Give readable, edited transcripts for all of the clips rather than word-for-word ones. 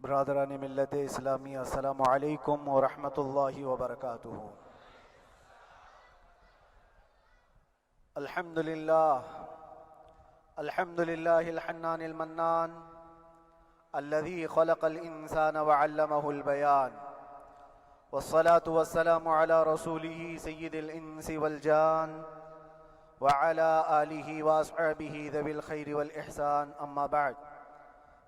برادران ملت اسلامی، السلام علیکم ورحمۃ اللہ وبرکاتہ۔ الحمد للہ الحنان المنان الذي خلق الانسان وعلمه البيان، والصلاة والسلام على رسوله سید الانس والجان وعلى آلہ واصحابہ ذوی الخیر والاحسان، اما بعد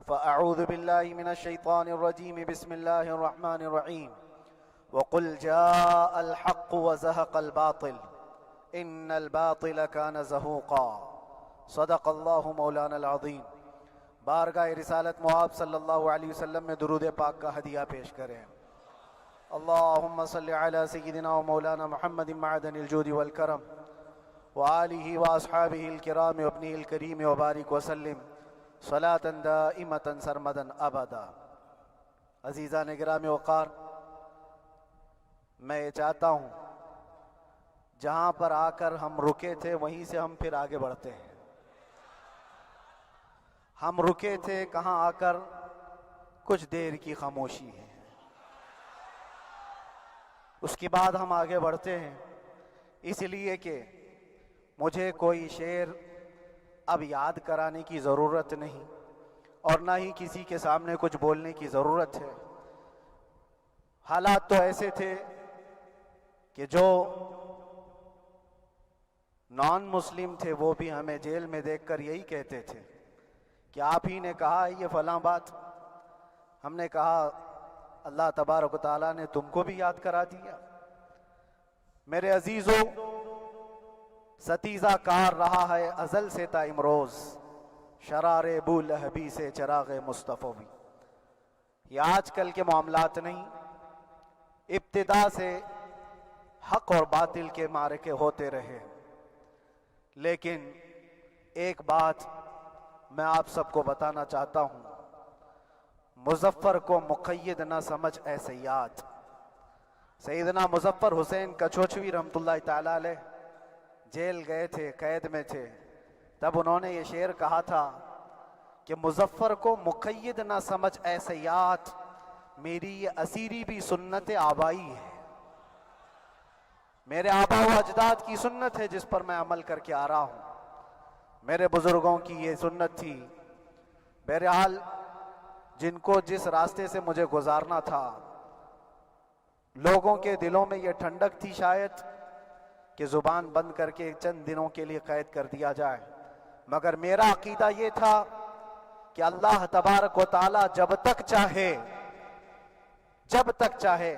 فأعوذ بالله من الشيطان الرجيم، بسم الله الرحمن الرحيم، وقل جاء الحق وزهق الباطل إن الباطل كان زهوقا، صدق الله مولانا العظیم۔ بارگاہ رسالت معاب صلی اللہ علیہ وسلم میں درود پاک کا ہدیہ پیش کریں۔ اللہم صلی علی سیدنا و مولانا محمد معدن الجود والکرم وآلہ واصحابہ الکرام وابنہ الکریم وبارک وسلم صلاة دائمة سرمدا ابدا۔ عزیزان گرامی وقار، میں یہ چاہتا ہوں جہاں پر آ کر ہم رکے تھے وہیں سے ہم پھر آگے بڑھتے ہیں۔ ہم رکے تھے کہاں آ کر؟ کچھ دیر کی خاموشی ہے، اس کے بعد ہم آگے بڑھتے ہیں، اس لیے کہ مجھے کوئی شعر اب یاد کرانے کی ضرورت نہیں اور نہ ہی کسی کے سامنے کچھ بولنے کی ضرورت ہے۔ حالات تو ایسے تھے کہ جو نان مسلم تھے وہ بھی ہمیں جیل میں دیکھ کر یہی کہتے تھے کہ آپ ہی نے کہا یہ فلاں بات۔ ہم نے کہا اللہ تبارک و تعالیٰ نے تم کو بھی یاد کرا دیا۔ میرے عزیزو، ستیزہ کار رہا ہے ازل سے تا امروز، شرار ابو لہبی سے چراغ مصطفیٰ بھی۔ یہ آج کل کے معاملات نہیں، ابتدا سے حق اور باطل کے معرکے ہوتے رہے۔ لیکن ایک بات میں آپ سب کو بتانا چاہتا ہوں، مظفر کو مقید نہ سمجھ اے سیاد۔ سیدنا مظفر حسین کچھوچوی رحمت اللہ تعالیٰ علیہ جیل گئے تھے، قید میں تھے، تب انہوں نے یہ شعر کہا تھا کہ مظفر کو مقید نہ سمجھ اے سیاد، میری یہ اسیری بھی سنت آبائی ہے۔ میرے آبا و اجداد کی سنت ہے جس پر میں عمل کر کے آ رہا ہوں، میرے بزرگوں کی یہ سنت تھی۔ بہرحال جن کو جس راستے سے مجھے گزارنا تھا، لوگوں کے دلوں میں یہ ٹھنڈک تھی شاید کہ زبان بند کر کے چند دنوں کے لیے قید کر دیا جائے، مگر میرا عقیدہ یہ تھا کہ اللہ تبارک و تعالی جب تک چاہے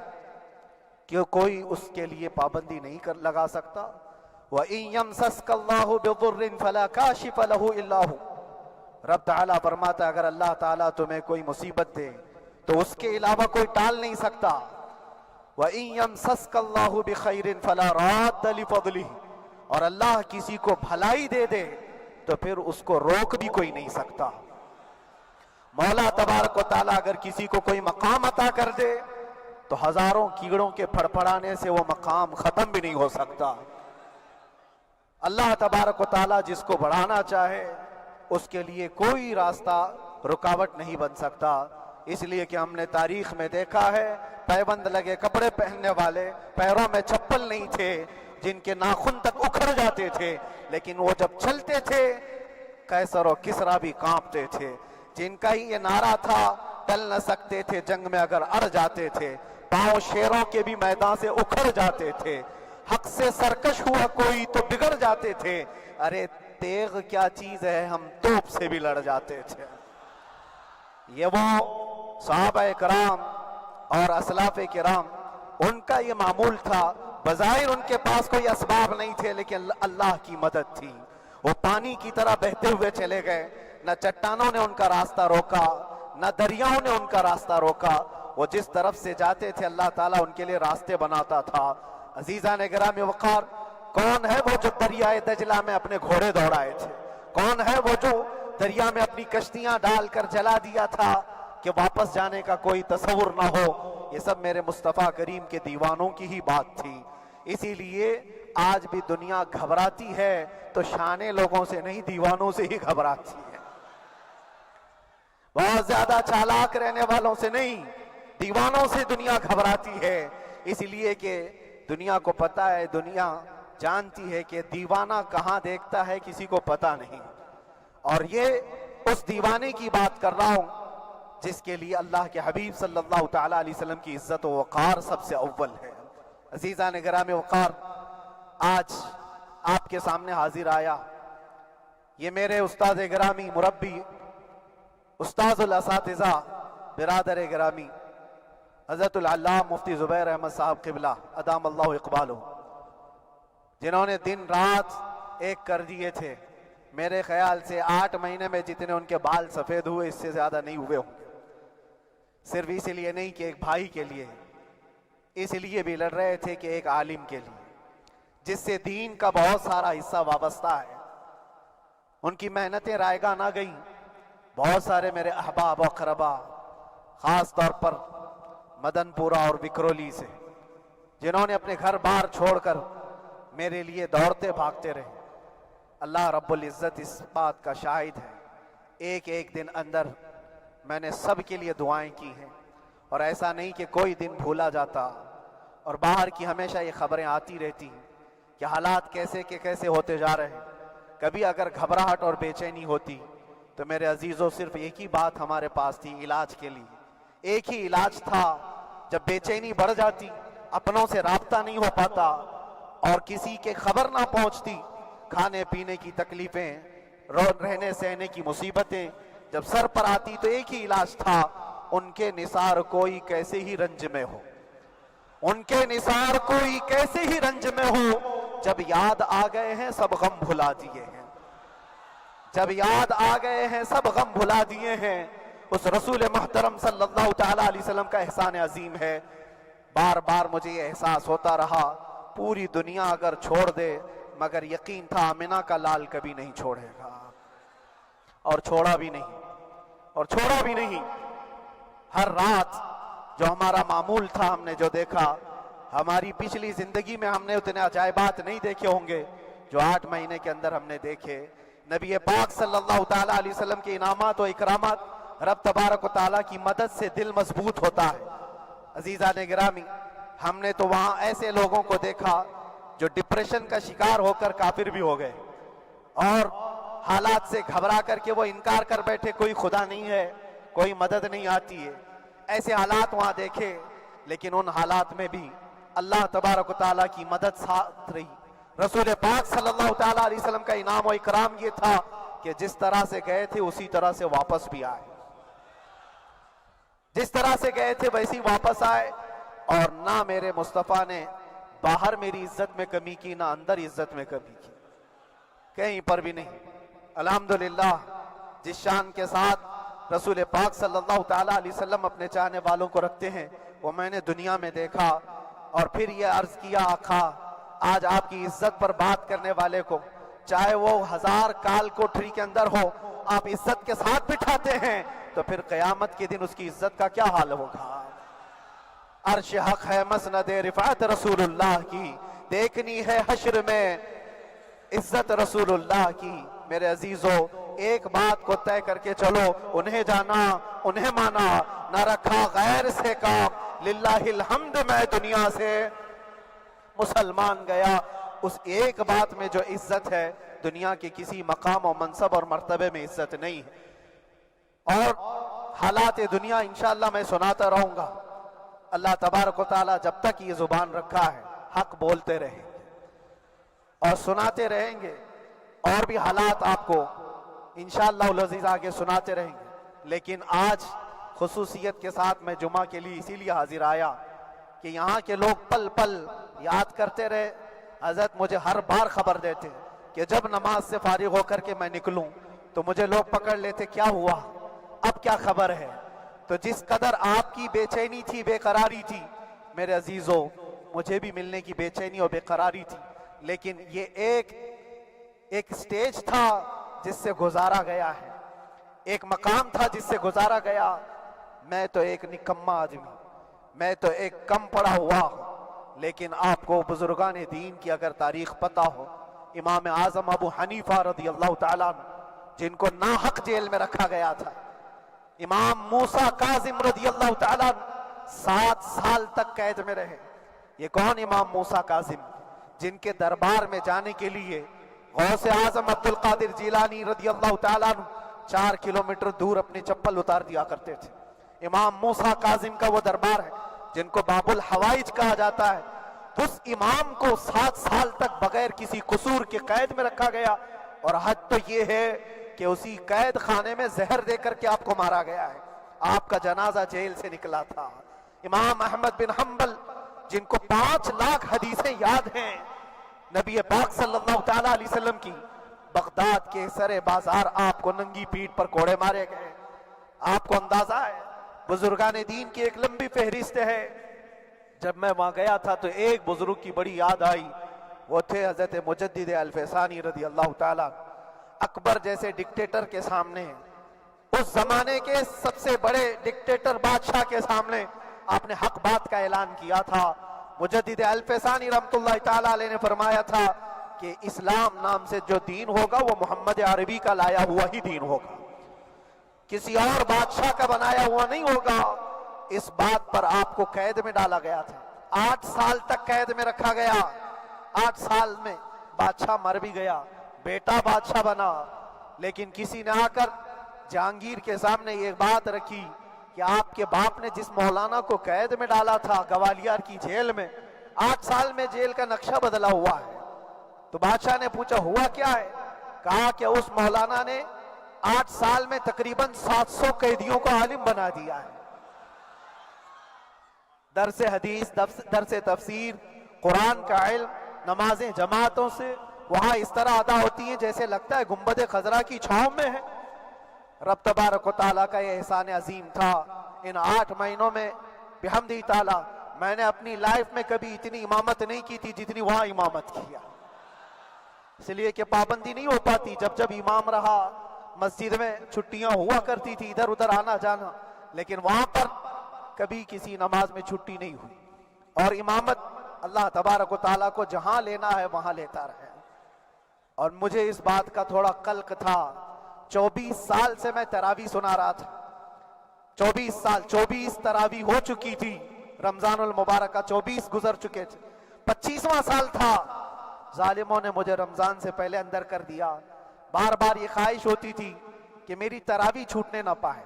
کہ کوئی اس کے لیے پابندی نہیں لگا سکتا۔ وَإِن يَمْسَسْكَ اللَّهُ بِضُرٍّ فَلَا كَاشِفَ لَهُ إِلَّا هُوَ۔ رب تعالیٰ فرماتا ہے اگر اللہ تعالیٰ تمہیں کوئی مصیبت دے تو اس کے علاوہ کوئی ٹال نہیں سکتا۔ وَإِن يَمْسَسْكَ اللَّهُ بِخَيْرٍ فَلَا رَادَّ لِفَضْلِهِ، اور اللہ کسی کو بھلائی دے دے تو پھر اس کو روک بھی کوئی نہیں سکتا۔ مولا تبارک و تعالیٰ اگر کسی کو کوئی مقام عطا کر دے تو ہزاروں کیڑوں کے پھڑپڑانے سے وہ مقام ختم بھی نہیں ہو سکتا۔ اللہ تبارک و تعالیٰ جس کو بڑھانا چاہے اس کے لیے کوئی راستہ رکاوٹ نہیں بن سکتا۔ اس لیے کہ ہم نے تاریخ میں دیکھا ہے پیبند لگے کپڑے پہننے والے، پیروں میں چپل نہیں تھے، جن کے ناخن تک اکھڑ جاتے تھے، لیکن وہ جب چلتے تھے قیصر و کسریٰ بھی کانپتے تھے۔ جن کا ہی یہ نعرہ تھا ٹل نہ سکتے تھے جنگ میں اگر اڑ جاتے تھے، پاؤں شیروں کے بھی میدان سے اکھڑ جاتے تھے، حق سے سرکش ہوا کوئی تو بگڑ جاتے تھے، ارے تیغ کیا چیز ہے ہم توپ سے بھی لڑ جاتے تھے۔ یہ وہ صحابہ کرام اور اسلاف کرام، ان کا یہ معمول تھا۔ بظاہر ان کے پاس کوئی اسباب نہیں تھے لیکن اللہ کی مدد تھی۔ وہ پانی کی طرح بہتے ہوئے چلے گئے، نہ چٹانوں نے ان کا راستہ روکا، نہ دریاؤں نے ان کا راستہ روکا۔ وہ جس طرف سے جاتے تھے اللہ تعالیٰ ان کے لیے راستے بناتا تھا۔ عزیزان گرامی وقار، کون ہے وہ جو دریائے دجلہ میں اپنے گھوڑے دوڑائے تھے؟ کون ہے وہ جو دریا میں اپنی کشتیاں ڈال کر جلا دیا تھا کہ واپس جانے کا کوئی تصور نہ ہو؟ یہ سب میرے مصطفیٰ کریم کے دیوانوں کی ہی بات تھی۔ اسی لیے آج بھی دنیا گھبراتی ہے تو شانے لوگوں سے نہیں، دیوانوں سے ہی گھبراتی ہے۔ بہت زیادہ چالاک رہنے والوں سے نہیں، دیوانوں سے دنیا گھبراتی ہے، اس لیے کہ دنیا کو پتا ہے، دنیا جانتی ہے کہ دیوانہ کہاں دیکھتا ہے کسی کو پتا نہیں۔ اور یہ اس دیوانے کی بات کر رہا ہوں جس کے لیے اللہ کے حبیب صلی اللہ تعالیٰ علیہ وسلم کی عزت و وقار سب سے اول ہے۔ عزیزان گرامی وقار، آج آپ کے سامنے حاضر آیا، یہ میرے استاد گرامی، مربی، استاذ الاساتذہ، برادر گرامی حضرت العلامہ مفتی زبیر احمد صاحب قبلہ ادام اللہ اقبالہ، جنہوں نے دن رات ایک کر دیے تھے۔ میرے خیال سے 8 مہینے میں جتنے ان کے بال سفید ہوئے اس سے زیادہ نہیں ہوئے ہوں گے، صرف اس لیے نہیں کہ ایک بھائی کے لیے، اس لیے بھی لڑ رہے تھے کہ ایک عالم کے لیے جس سے دین کا بہت سارا حصہ وابستہ ہے۔ ان کی محنتیں رائگاں نہ گئیں۔ بہت سارے میرے احباب و اقربا، خاص طور پر مدن پورہ اور وکرولی سے، جنہوں نے اپنے گھر بار چھوڑ کر میرے لیے دوڑتے بھاگتے رہے، اللہ رب العزت اس بات کا شاہد ہے، ایک ایک دن اندر میں نے سب کے لیے دعائیں کی ہیں، اور ایسا نہیں کہ کوئی دن بھولا جاتا، اور باہر کی ہمیشہ یہ خبریں آتی رہتی ہیں کہ حالات کیسے کے کیسے ہوتے جا رہے ہیں۔ کبھی اگر گھبراہٹ اور بے چینی ہوتی تو میرے عزیزوں صرف ایک ہی بات ہمارے پاس تھی علاج کے لیے، ایک ہی علاج تھا۔ جب بے چینی بڑھ جاتی، اپنوں سے رابطہ نہیں ہو پاتا اور کسی کے خبر نہ پہنچتی، کھانے پینے کی تکلیفیں، رہنے سہنے کی مصیبتیں جب سر پر آتی تو ایک ہی علاج تھا، ان کے نثار کوئی کیسے ہی رنج میں ہو، ان کے نثار کوئی کیسے ہی رنج میں ہو، جب یاد آ گئے ہیں سب غم بھلا دیے ہیں، جب یاد آ گئے ہیں سب غم بھلا دیے ہیں۔ اس رسول محترم صلی اللہ تعالیٰ علیہ وسلم کا احسان عظیم ہے۔ بار بار مجھے یہ احساس ہوتا رہا، پوری دنیا اگر چھوڑ دے مگر یقین تھا آمنہ کا لال کبھی نہیں چھوڑے گا، اور چھوڑا بھی نہیں، اور چھوڑا بھی نہیں۔ ہر رات جو ہمارا معمول تھا، ہم نے جو دیکھا، ہماری پچھلی زندگی میں ہم نے اتنے عجائبات نہیں دیکھے ہوں گے جو 8 مہینے کے اندر ہم نے دیکھے۔ نبی پاک صلی اللہ تعالیٰ علیہ وسلم کے انعامات و اکرامات، رب تبارک و تعالیٰ کی مدد سے دل مضبوط ہوتا ہے۔ عزیزان گرامی، ہم نے تو وہاں ایسے لوگوں کو دیکھا جو ڈپریشن کا شکار ہو کر کافر بھی ہو گئے، اور حالات سے گھبرا کر کے وہ انکار کر بیٹھے، کوئی خدا نہیں ہے، کوئی مدد نہیں آتی ہے۔ ایسے حالات وہاں دیکھے، لیکن ان حالات میں بھی اللہ تبارک و تعالیٰ کی مدد ساتھ رہی۔ رسول پاک صلی اللہ تعالیٰ علیہ وسلم کا انعام و اکرام یہ تھا کہ جس طرح سے گئے تھے اسی طرح سے واپس بھی آئے، جس طرح سے گئے تھے ویسی واپس آئے، اور نہ میرے مصطفیٰ نے باہر میری عزت میں کمی کی، نہ اندر عزت میں کمی کی، کہیں پر بھی نہیں۔ الحمدللہ، جس شان کے ساتھ رسول پاک صلی اللہ تعالیٰ علیہ وسلم اپنے چاہنے والوں کو رکھتے ہیں، وہ میں نے دنیا میں دیکھا، اور پھر یہ عرض کیا آقا، آج آپ کی عزت پر بات کرنے والے کو چاہے وہ 1000 کال کوٹری کے اندر ہو، آپ عزت کے ساتھ بٹھاتے ہیں، تو پھر قیامت کے دن اس کی عزت کا کیا حال ہوگا؟ عرش حق ہے مسند رفعت رسول اللہ کی، دیکھنی ہے حشر میں عزت رسول اللہ کی۔ میرے عزیزو، ایک بات کو طے کر کے چلو، انہیں جانا، انہیں مانا، نہ رکھا غیر سے کام، للہ الحمد میں دنیا سے مسلمان گیا۔ اس ایک بات میں جو عزت ہے، دنیا کے کسی مقام و منصب اور مرتبے میں عزت نہیں ہے۔ اور حالات دنیا انشاءاللہ میں سناتا رہوں گا۔ اللہ تبارک و تعالیٰ جب تک یہ زبان رکھا ہے، حق بولتے رہیں گے اور سناتے رہیں گے، اور بھی حالات آپ کو انشاءاللہ العزیز آگے سناتے رہیں گے۔ لیکن آج خصوصیت کے ساتھ میں جمعہ کے لیے اسی لیے حاضر آیا کہ یہاں کے لوگ پل پل یاد کرتے رہے۔ حضرت مجھے ہر بار خبر دیتے کہ جب نماز سے فارغ ہو کر کے میں نکلوں تو مجھے لوگ پکڑ لیتے، کیا ہوا، اب کیا خبر ہے؟ تو جس قدر آپ کی بے چینی تھی، بے قراری تھی، میرے عزیزو، مجھے بھی ملنے کی بے چینی اور بے قراری تھی، لیکن یہ ایک سٹیج تھا جس سے گزارا گیا ہے، ایک مقام تھا جس سے گزارا گیا۔ میں تو ایک نکما آدمی، میں تو ایک کم پڑا ہوا ہوں، لیکن آپ کو بزرگان دین کی اگر تاریخ پتہ ہو، امام اعظم ابو حنیفہ رضی اللہ تعالیٰ عنہ، جن کو ناحق جیل میں رکھا گیا تھا، امام موسیٰ کاظم رضی اللہ تعالیٰ 7 سال تک قید میں رہے۔ یہ کون امام موسیٰ کاظم؟ جن کے دربار میں جانے کے لیے غوث اعظم عبد القادر جیلانی رضی اللہ تعالیٰ 4 کلومیٹر دور اپنی چپل اتار دیا کرتے تھے۔ امام موسیٰ کاظم کا وہ دربار ہے جن کو باب الحوائج کہا جاتا ہے۔ اس امام کو 7 سال تک بغیر کسی قصور کے قید میں رکھا گیا، اور حد تو یہ ہے کہ اسی قید خانے میں زہر دے کر کے آپ کو مارا گیا ہے۔ آپ کا جنازہ جیل سے نکلا تھا۔ امام احمد بن حنبل جن کو 5 لاکھ حدیثیں یاد ہیں نبی پاک صلی اللہ تعالیٰ علیہ وسلم کی، بغداد کے سر بازار آپ کو ننگی پیٹھ پر کوڑے مارے گئے۔ آپ کو اندازہ ہے بزرگان دین کی ایک لمبی فہرست ہے۔ جب میں وہاں گیا تھا تو ایک بزرگ کی بڑی یاد آئی، وہ تھے حضرت مجدد الفسانی رضی اللہ تعالیٰ۔ اکبر جیسے ڈکٹیٹر کے سامنے، اس زمانے کے سب سے بڑے ڈکٹیٹر بادشاہ کے سامنے آپ نے حق بات کا اعلان کیا تھا۔ مجدد الفسانی رحمت اللہ تعالیٰ علیہ نے فرمایا تھا کہ اسلام نام سے جو دین ہوگا وہ محمد عربی کا لایا ہوا ہی دین ہوگا، کسی اور بادشاہ کا بنایا ہوا نہیں ہوگا۔ اس بات پر آپ کو قید میں ڈالا گیا تھا، 8 سال تک قید میں رکھا گیا۔ 8 سال میں بادشاہ مر بھی گیا، بیٹا بادشاہ بنا، لیکن کسی نے آ کر جہانگیر کے سامنے یہ بات رکھی کہ آپ کے باپ نے جس مولانا کو قید میں ڈالا تھا گوالیار کی جیل میں، 8 سال میں جیل کا نقشہ بدلا ہوا ہے۔ تو بادشاہ نے پوچھا ہوا کیا ہے؟ کہا کہ اس مولانا نے 8 سال میں تقریباً 700 قیدیوں کو عالم بنا دیا ہے۔ درس حدیث، درس تفسیر، قرآن کا علم، نمازیں جماعتوں سے وہاں اس طرح ادا ہوتی ہیں جیسے لگتا ہے گنبد خضرا کی چھاؤں میں ہے۔ رب تبارک و تعالیٰ کا یہ احسان عظیم تھا۔ ان 8 مہینوں میں بحمدہ تعالیٰ میں نے اپنی لائف میں کبھی اتنی امامت نہیں کی تھی جتنی وہاں امامت کیا، اس لیے کہ پابندی نہیں ہو پاتی۔ جب جب امام رہا مسجد میں چھٹیاں ہوا کرتی تھی، ادھر ادھر آنا جانا، لیکن وہاں پر کبھی کسی نماز میں چھٹی نہیں ہوئی۔ اور امامت اللہ تبارک و تعالیٰ کو جہاں لینا ہے وہاں لیتا رہے۔ اور مجھے اس بات کا تھوڑا قلق تھا، 24 سال سے میں تراویح سنا رہا تھا، 24 سال، 24 تراویح ہو چکی تھی، رمضان المبارکہ 24 گزر چکے تھے، 25واں سال تھا، ظالموں نے مجھے رمضان سے پہلے اندر کر دیا۔ بار بار یہ خواہش ہوتی تھی کہ میری تراویح چھوٹنے نہ پائے،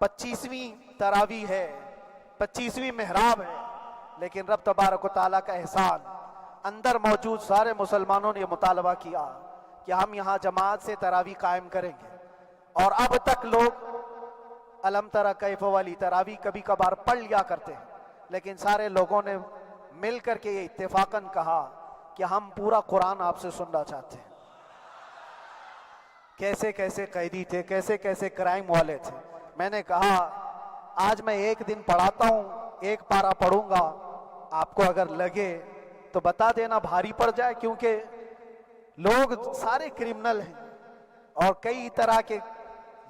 25ویں تراویح ہے، 25ویں محراب ہے، لیکن رب تبارک و تعالیٰ کا احسان، اندر موجود سارے مسلمانوں نے یہ مطالبہ کیا کہ ہم یہاں جماعت سے تراویح قائم کریں گے۔ اور اب تک لوگ الم تری کیف والی تراویح کبھی کبھار پڑھ لیا کرتے ہیں، لیکن سارے لوگوں نے مل کر کے یہ اتفاقاً کہا کہ ہم پورا قرآن آپ سے سننا چاہتے ہیں۔ کیسے کیسے قیدی تھے، کیسے کیسے کرائم والے تھے۔ میں نے کہا آج میں ایک دن پڑھاتا ہوں، ایک پارہ پڑھوں گا، آپ کو اگر لگے تو بتا دینا، بھاری پڑ جائے، کیونکہ لوگ سارے کرمنل ہیں اور کئی طرح کے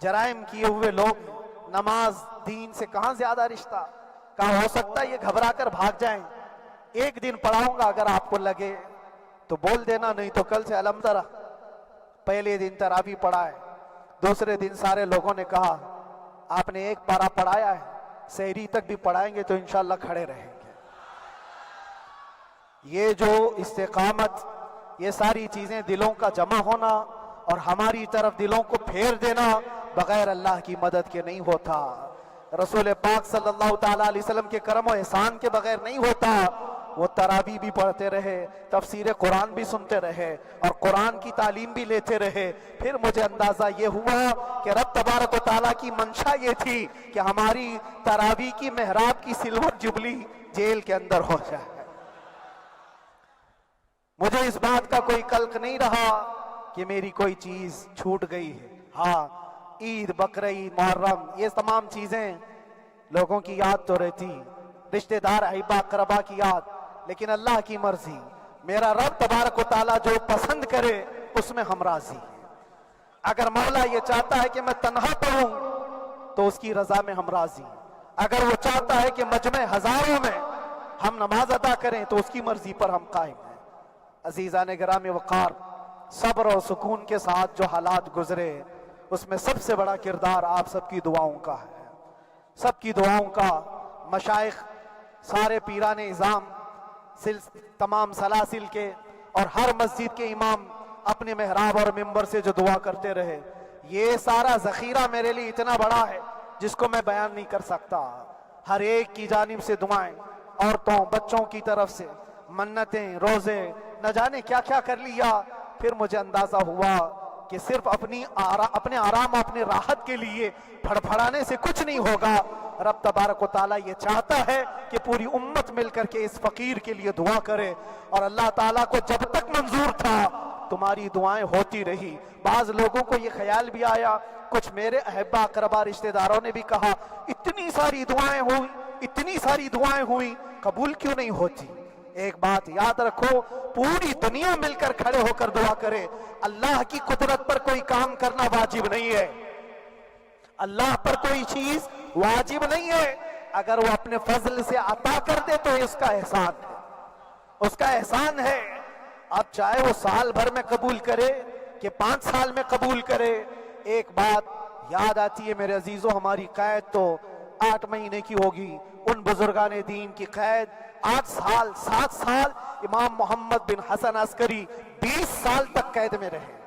جرائم کیے ہوئے لوگ ہیں۔ نماز دین سے کہاں زیادہ رشتہ، کہاں ہو سکتا ہے یہ گھبرا کر بھاگ جائیں۔ ایک دن پڑھاؤں گا، اگر آپ کو لگے تو بول دینا، نہیں تو کل سے الحمد للہ۔ پہلے دن تراویح پڑھا ہے، دوسرے دن سارے لوگوں نے کہا آپ نے ایک پارہ پڑھایا ہے، سحری تک بھی پڑھائیں گے تو انشاءاللہ کھڑے رہیں گے۔ یہ جو استقامت، یہ ساری چیزیں، دلوں کا جمع ہونا اور ہماری طرف دلوں کو پھیر دینا بغیر اللہ کی مدد کے نہیں ہوتا، رسول پاک صلی اللہ تعالیٰ علیہ وسلم کے کرم و احسان کے بغیر نہیں ہوتا۔ وہ تراویح بھی پڑھتے رہے، تفسیر قرآن بھی سنتے رہے اور قرآن کی تعلیم بھی لیتے رہے۔ پھر مجھے اندازہ یہ ہوا کہ رب تبارک و تعالیٰ کی منشا یہ تھی کہ ہماری تراویح کی محراب کی سلور جبلی جیل کے اندر ہو جائے۔ مجھے اس بات کا کوئی قلق نہیں رہا کہ میری کوئی چیز چھوٹ گئی ہے۔ ہاں، عید، بقرعید، محرم، یہ تمام چیزیں لوگوں کی یاد تو رہتی، رشتہ دار، احباب اقربا کی یاد، لیکن اللہ کی مرضی، میرا رب تبارک و تعالیٰ جو پسند کرے اس میں ہم راضی ہیں۔ اگر مولا یہ چاہتا ہے کہ میں تنہا پڑھوں تو اس کی رضا میں ہم راضی ہیں، اگر وہ چاہتا ہے کہ مجمع ہزاروں میں ہم نماز ادا کریں تو اس کی مرضی پر ہم قائم ہیں۔ عزیزان گرامی وقار، صبر و سکون کے ساتھ جو حالات گزرے اس میں سب سے بڑا کردار آپ سب کی دعاؤں کا ہے، سب کی دعاؤں کا۔ مشائخ، سارے پیران اعظام، تمام سلاسل کے اور ہر مسجد کے امام اپنے محراب اور منبر سے جو دعا کرتے رہے، یہ سارا ذخیرہ میرے لیے اتنا بڑا ہے جس کو میں بیان نہیں کر سکتا۔ ہر ایک کی جانب سے دعائیں، عورتوں بچوں کی طرف سے منتیں، روزے، نہ جانے کیا کیا کر لیا۔ پھر مجھے اندازہ ہوا کہ صرف اپنے آرام اور اپنے راحت کے لیے پھڑپھڑانے سے کچھ نہیں ہوگا۔ رب تبارک و تعالیٰ یہ چاہتا ہے کہ پوری امت مل کر کے اس فقیر کے لیے دعا کرے، اور اللہ تعالیٰ کو جب تک منظور تھا تمہاری دعائیں ہوتی رہی۔ بعض لوگوں کو یہ خیال بھی آیا، کچھ میرے احبا اقربا رشتہ داروں نے بھی کہا اتنی ساری دعائیں ہوئی، اتنی ساری دعائیں ہوئی، قبول کیوں نہیں ہوتی؟ ایک بات یاد رکھو، پوری دنیا مل کر کھڑے ہو کر دعا کرے، اللہ کی قدرت پر کوئی کام کرنا واجب نہیں ہے، اللہ پر کوئی چیز واجب نہیں ہے۔ اگر وہ اپنے فضل سے عطا کر دے تو اس کا احسان ہے، اس کا احسان ہے۔ اب چاہے وہ سال بھر میں قبول کرے کہ 5 سال میں قبول کرے، ایک بات یاد آتی ہے میرے عزیزوں، ہماری قید تو 8 مہینے کی ہوگی، ان بزرگان دین کی قید 8 سال 7 سال، امام محمد بن حسن عسکری 20 سال تک قید میں رہے۔